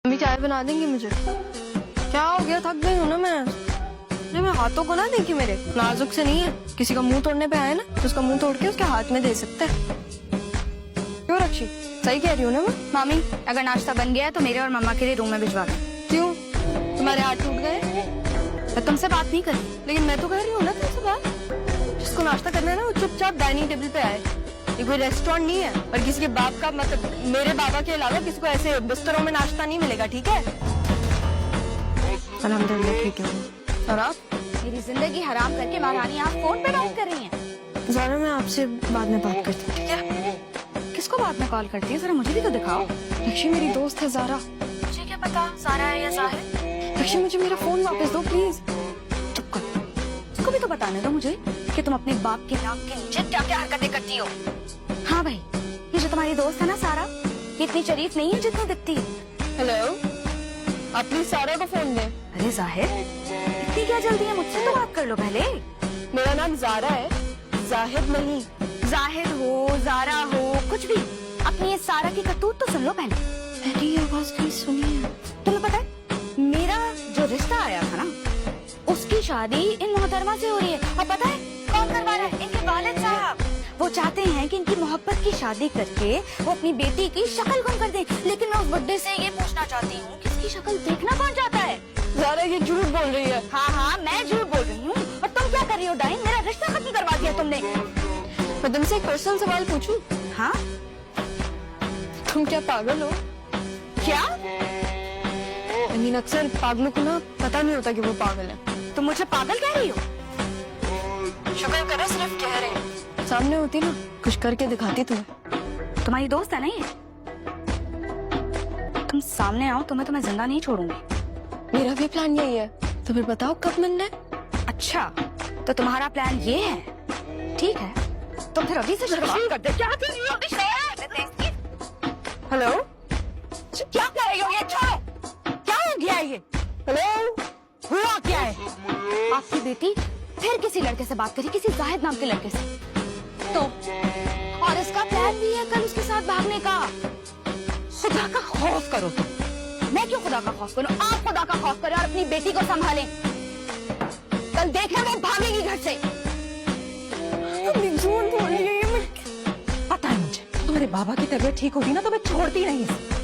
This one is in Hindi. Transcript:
मम्मी चाय बना देंगी मुझे? क्या हो गया, थक गई हूँ ना मैं। अरे मेरे हाथों को ना देखी, मेरे नाजुक से नहीं है। किसी का मुंह तोड़ने पे आए ना तो उसका मुंह तोड़ के उसके हाथ में दे सकते हैं। क्यों रक्षी, सही कह रही हूँ ना मैं? मामी अगर नाश्ता बन गया है तो मेरे और मम्मा के लिए रूम में भिजवा दो। क्यों, तुम्हारे हाथ टूट गए? मैं तुमसे बात नहीं कर रही। लेकिन मैं तो कह रही हूँ ना तुमसे बात। जिसको नाश्ता करना है ना वो चुपचाप डाइनिंग टेबल पे आए। ये कोई रेस्टोरेंट नहीं है और किसी के बाप का, मतलब मेरे बाबा के अलावा किसी को ऐसे बिस्तरों में नाश्ता नहीं मिलेगा, ठीक है? अल्हम्दुलिल्लाह ठीक है। और आप? मेरी जिंदगी हराम करके महारानी आप फोन पे बात कर रही हैं। ज़ारा मैं आपसे बाद में बात करती हूँ, ठीक है? किसको बाद में कॉल करती है, जरा मुझे भी तो दिखाओ। लक्ष्मी मेरी दोस्त है ज़ारा। मुझे क्या पता ज़ारा है या ज़ाहिर। लक्ष्मी मुझे मेरा फोन वापस दो प्लीज। चुप कर, उसको भी तो बताने दो मुझे कि तुम अपने बाप के नाम के नीचे क्या क्या हरकतें करती हो। हाँ भाई, ये जो तुम्हारी दोस्त है ना सारा, ये इतनी शरीफ नहीं है जितनी दिखती है। हेलो, आप प्लीज सारा को फोन दें। अरे जाहिर, इतनी क्या जल्दी है, मुझसे तो बात कर लो पहले। मेरा नाम ज़ारा है, जाहिद नहीं। जाहिर हो, ज़ारा हो, कुछ भी, अपनी ये सारा की करतूत तो सुन लो पहले। मेरी आवाज प्लीज सुनिए। तुम्हें पता है मेरा जो रिश्ता आया था ना, उसकी शादी इन मोहतरमा से हो रही है। और पता है कौन करवा रहा है? इनके वालिद साहब। वो चाहते हैं कि इनकी मोहब्बत की शादी करके वो अपनी बेटी की शक्ल गुम कर दे। लेकिन मैं उस बुड्ढे से ये पूछना चाहती हूँ कि इसकी शक्ल देखना कौन चाहता है? ज़ारा ये झूठ बोल रही है। हाँ हाँ, मैं झूठ बोल रही हूँ। और तुम क्या कर रही हो डाइन? मेरा रिश्ता खत्म करवा दिया तुमने। मैं तुमसे एक पर्सनल सवाल पूछूं? हाँ, तुम क्या पागल हो? क्या? अक्सर पागलों को ना पता नहीं होता कि वो पागल है। तुम मुझे पागल कह रही हो? शुक्र करो सिर्फ कह रहे हैं। सामने होती ना कुछ करके दिखाती तुम्हें। तुम्हारी दोस्त है ना ये? तुम सामने आओ तो मैं तुम्हें जिंदा नहीं छोड़ूंगी। मेरा भी प्लान यही है, तो फिर बताओ कब मिलना है? अच्छा, तो तुम्हारा प्लान ये है, ठीक है। तुम फिर अभी से शुरुआत कर दे। क्या कर रही हो? हेलो, क्या कर रही हो? ये छोड़ो, क्या हो गया ये? हेलो, हुआ क्या है? आपकी बेटी फिर किसी लड़के से बात करी, किसी जाहिद नाम के लड़के से। तो और इसका प्लान भी है कल उसके साथ भागने का। खुदा का खौफ करो तुम। मैं क्यों खुदा का खौफ करूं? आप खुदा का खौफ करें और अपनी बेटी को संभालें। कल देखना वो भागेगी घर से। झूठ बोल रही है ये। पता है मुझे, तुम्हारे बाबा की तबीयत ठीक होगी ना तो मैं छोड़ती नहीं इसे।